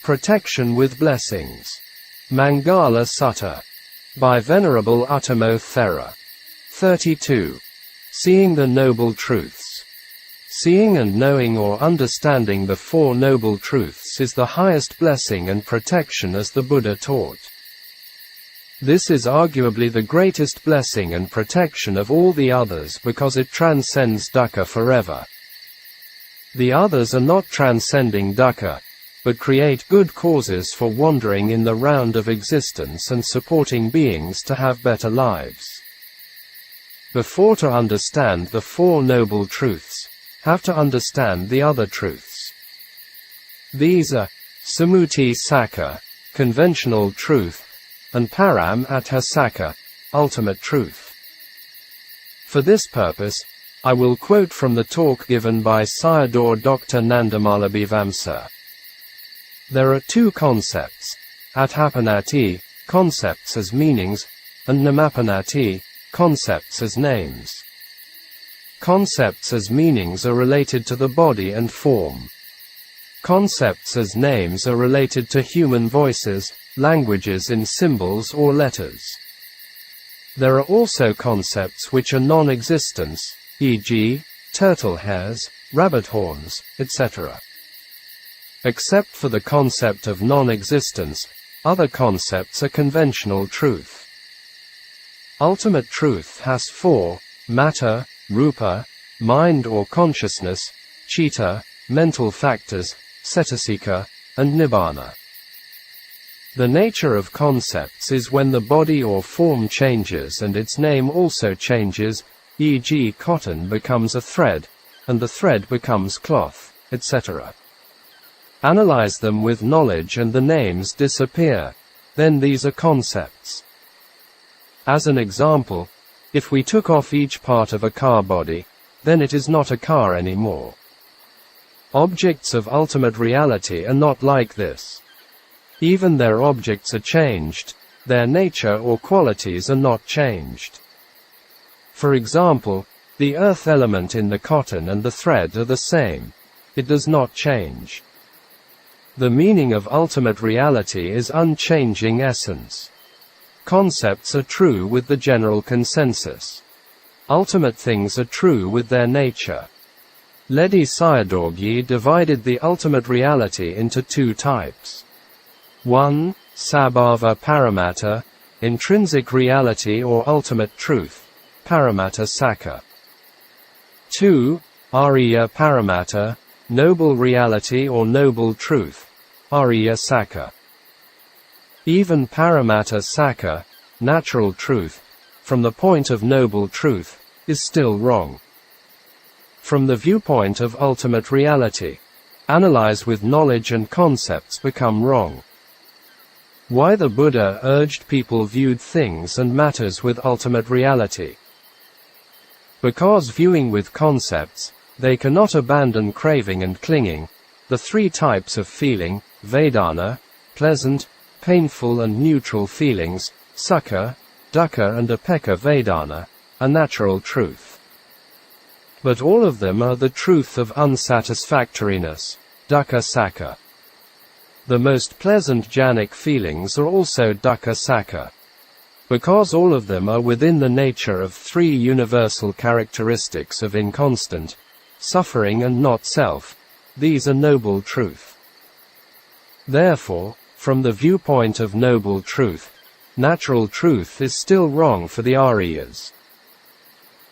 Protection with Blessings. Maṅgala Sutta. By Venerable Uttamo Thera. 32. Seeing the Noble Truths. Seeing and knowing or understanding the Four Noble Truths is the highest blessing and protection as the Buddha taught. This is arguably the greatest blessing and protection of all the others because it transcends dukkha forever. The others are not transcending dukkha, but create good causes for wandering in the round of existence and supporting beings to have better lives. Before to understand the Four Noble Truths, have to understand the other truths. These are Sammuti Sakka, conventional truth, and Param-Atta Sakka, ultimate truth. For this purpose, I will quote from the talk given by Sayadaw Dr. Nandamala. There are two concepts, Attapanati, concepts as meanings, and Namapanati, concepts as names. Concepts as meanings are related to the body and form. Concepts as names are related to human voices, languages in symbols or letters. There are also concepts which are non-existence, e.g., turtle hairs, rabbit horns, etc. Except for the concept of non-existence, other concepts are conventional truth. Ultimate truth has four: matter, rupa, mind or consciousness, citta, mental factors, cetasika, and nibbana. The nature of concepts is when the body or form changes and its name also changes, e.g. cotton becomes a thread, and the thread becomes cloth, etc. Analyze them with knowledge and the names disappear, then these are concepts. As an example, if we took off each part of a car body, then it is not a car anymore. Objects of ultimate reality are not like this. Even their objects are changed, their nature or qualities are not changed. For example, the earth element in the cotton and the thread are the same. It does not change. The meaning of ultimate reality is unchanging essence. Concepts are true with the general consensus. Ultimate things are true with their nature. Ledi Sayadaw divided the ultimate reality into two types. 1. Sabhava Paramatta, intrinsic reality or ultimate truth, Paramatta Sakka. 2. Ariya Paramatta, noble reality or noble truth, Ariya Sakka. Even Paramatta Sakka, natural truth, from the point of noble truth, is still wrong. From the viewpoint of ultimate reality, analyze with knowledge and concepts become wrong. Why the Buddha urged people viewed things and matters with ultimate reality? Because viewing with concepts, they cannot abandon craving and clinging, the three types of feeling, Vedana, pleasant, painful and neutral feelings, Sukha, Dukkha and Upekkha Vedana, are natural truth. But all of them are the truth of unsatisfactoriness, Dukkha Sakka. The most pleasant jhanic feelings are also Dukkha Sakka. Because all of them are within the nature of three universal characteristics of inconstant, suffering and not self, these are noble truth. Therefore, from the viewpoint of noble truth, natural truth is still wrong for the Aryas.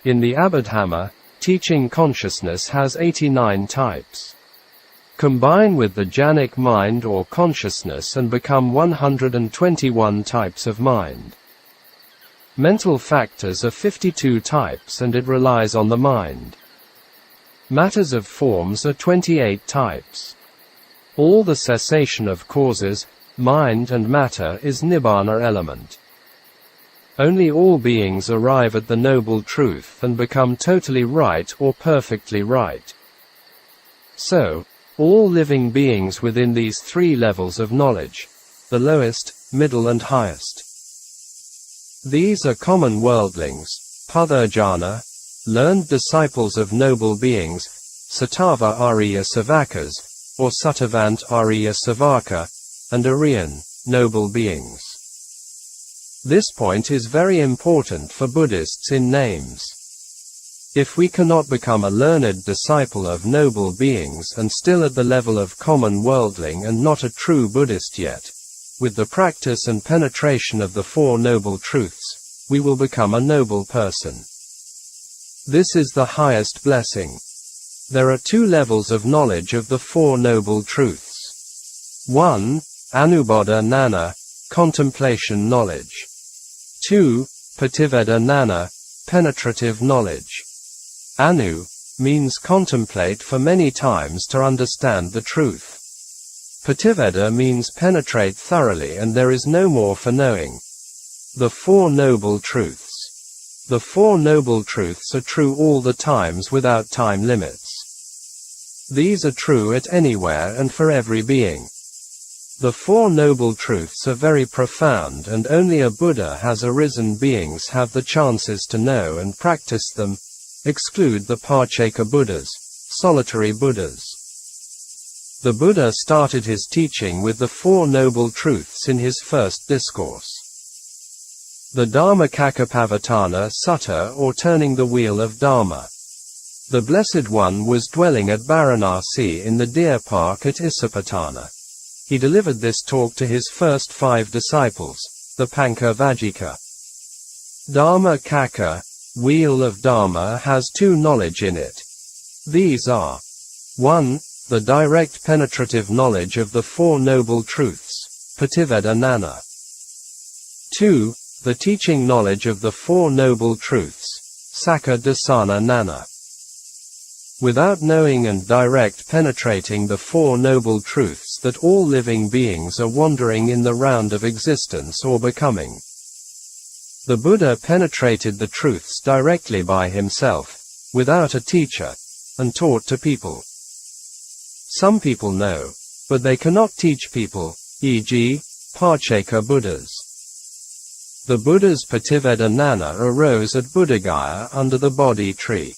In the Abhidhamma, teaching consciousness has 89 types. Combine with the jhanic mind or consciousness and become 121 types of mind. Mental factors are 52 types and it relies on the mind. Matters of forms are 28 types. All the cessation of causes, mind and matter is nibbana element. Only all beings arrive at the noble truth and become totally right or perfectly right. So, all living beings within these three levels of knowledge, the lowest, middle and highest. These are common worldlings, Puthajjana, learned disciples of noble beings, Sattva Arya Savakas, or Sattavant Arya Savaka, and Aryan, noble beings. This point is very important for Buddhists in names. If we cannot become a learned disciple of noble beings and still at the level of common worldling and not a true Buddhist yet, with the practice and penetration of the Four Noble Truths, we will become a noble person. This is the highest blessing. There are two levels of knowledge of the Four Noble Truths. 1. Anubbodha Gnana, contemplation knowledge. 2. Patipadā, penetrative knowledge. Anu means contemplate for many times to understand the truth. Patipadā means penetrate thoroughly and there is no more for knowing. The Four Noble Truths. The Four Noble Truths are true all the times without time limits. These are true at anywhere and for every being. The Four Noble Truths are very profound and only a Buddha has arisen beings have the chances to know and practice them. Exclude the Pācceka Buddhas, solitary Buddhas. The Buddha started his teaching with the Four Noble Truths in his first discourse. The Dhammacakkappavattana Sutta, or turning the wheel of Dharma. The Blessed One was dwelling at Varanasi in the deer park at Satipatthāna. He delivered this talk to his first 5 disciples, the Panca Vajjika. Dhammacakka, wheel of Dharma, has 2 knowledge in it. These are 1. The direct penetrative knowledge of the Four Noble Truths, Patipadā. 2. The teaching knowledge of the Four Noble Truths, Sakkadasana. Without knowing and direct penetrating the Four Noble Truths that all living beings are wandering in the round of existence or becoming. The Buddha penetrated the truths directly by himself, without a teacher, and taught to people. Some people know, but they cannot teach people, e.g., Pācceka Buddhas. The Buddha's Patipadā arose at Buddhagaya under the Bodhi tree.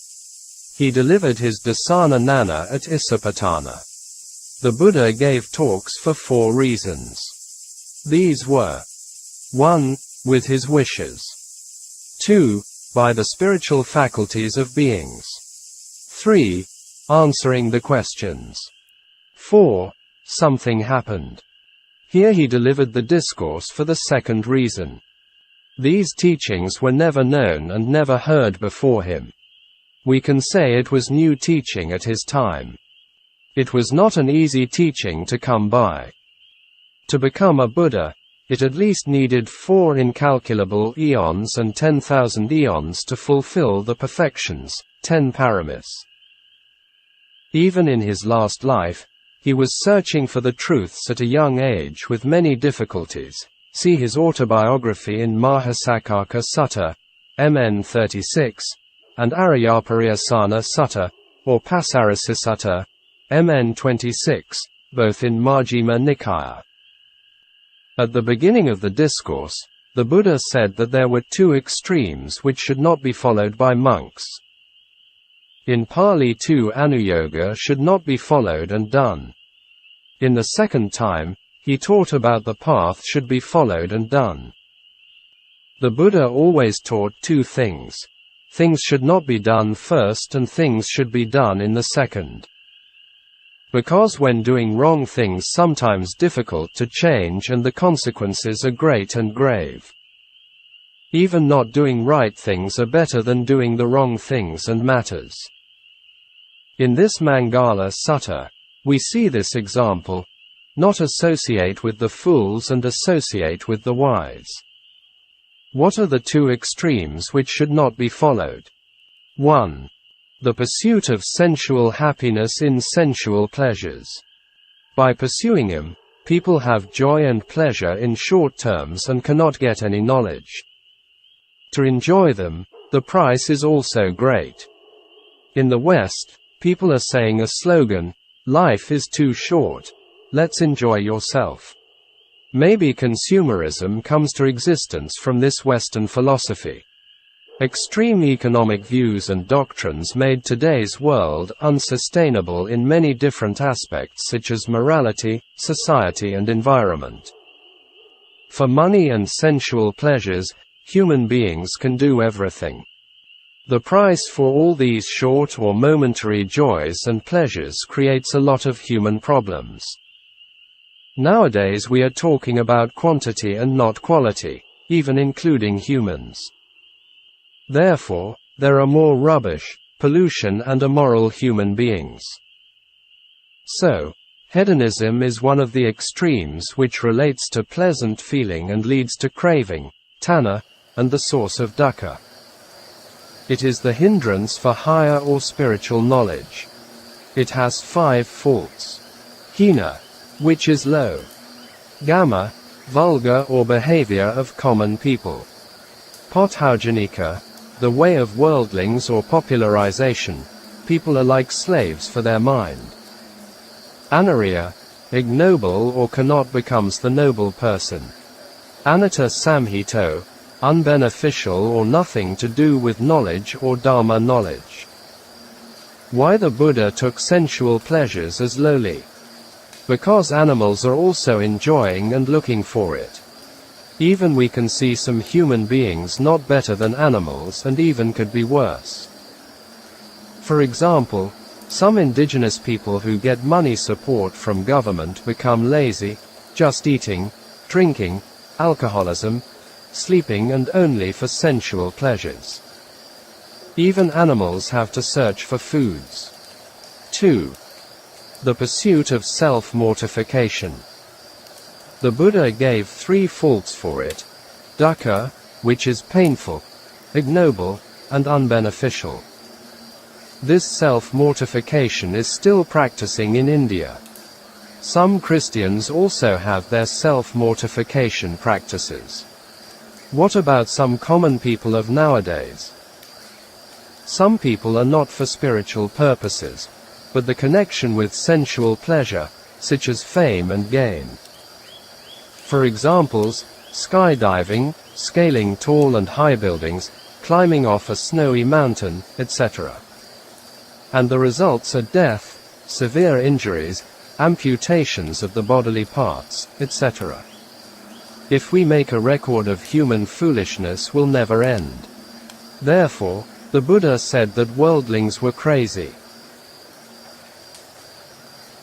He delivered his Dasana Nana at Satipatthāna. The Buddha gave talks for 4 reasons. These were 1. With his wishes. 2. By the spiritual faculties of beings. 3. Answering the questions. 4. Something happened. Here he delivered the discourse for the second reason. These teachings were never known and never heard before him. We can say it was new teaching at his time. It was not an easy teaching to come by. To become a Buddha, it at least needed 4 incalculable eons and 10,000 eons to fulfill the perfections, 10 paramis. Even in his last life, he was searching for the truths at a young age with many difficulties. See his autobiography in Mahasaccaka Sutta, MN 36, and Aryapariyasana Sutta, or Passarisasutta, MN 26, both in Majjhimā Nikāya. At the beginning of the discourse, the Buddha said that there were 2 extremes which should not be followed by monks. In Pali 2 Anuyoga should not be followed and done. In the second time, he taught about the path should be followed and done. The Buddha always taught 2 things. Things should not be done first and things should be done in the second. Because when doing wrong things sometimes difficult to change and the consequences are great and grave. Even not doing right things are better than doing the wrong things and matters. In this Maṅgala Sutta, we see this example, not associate with the fools and associate with the wise. What are the 2 extremes which should not be followed? 1. The pursuit of sensual happiness in sensual pleasures. By pursuing them, people have joy and pleasure in short terms and cannot get any knowledge. To enjoy them, the price is also great. In the West, people are saying a slogan, "Life is too short. Let's enjoy yourself." Maybe consumerism comes to existence from this Western philosophy. Extreme economic views and doctrines made today's world unsustainable in many different aspects such as morality, society and environment. For money and sensual pleasures, human beings can do everything. The price for all these short or momentary joys and pleasures creates a lot of human problems. Nowadays we are talking about quantity and not quality, even including humans. Therefore, there are more rubbish, pollution and immoral human beings. So, hedonism is one of the extremes which relates to pleasant feeling and leads to craving, tanha, and the source of dukkha. It is the hindrance for higher or spiritual knowledge. It has 5 faults. Hina, which is low. Gamma, vulgar or behavior of common people. Pathaujanika, the way of worldlings or popularization. People are like slaves for their mind. Anariya, ignoble or cannot becomes the noble person. Anatta samhito, unbeneficial or nothing to do with knowledge or Dharma knowledge. Why the Buddha took sensual pleasures as lowly? Because animals are also enjoying and looking for it. Even we can see some human beings not better than animals and even could be worse. For example, some indigenous people who get money support from government become lazy, just eating, drinking, alcoholism, sleeping and only for sensual pleasures. Even animals have to search for foods. 2. The pursuit of self-mortification. The Buddha gave 3 faults for it: dukkha, which is painful, ignoble, and unbeneficial. This self-mortification is still practicing in India. Some Christians also have their self-mortification practices. What about some common people of nowadays? Some people are not for spiritual purposes, but the connection with sensual pleasure, such as fame and gain. For examples, skydiving, scaling tall and high buildings, climbing off a snowy mountain, etc. And the results are death, severe injuries, amputations of the bodily parts, etc. If we make a record of human foolishness will never end. Therefore, the Buddha said that worldlings were crazy.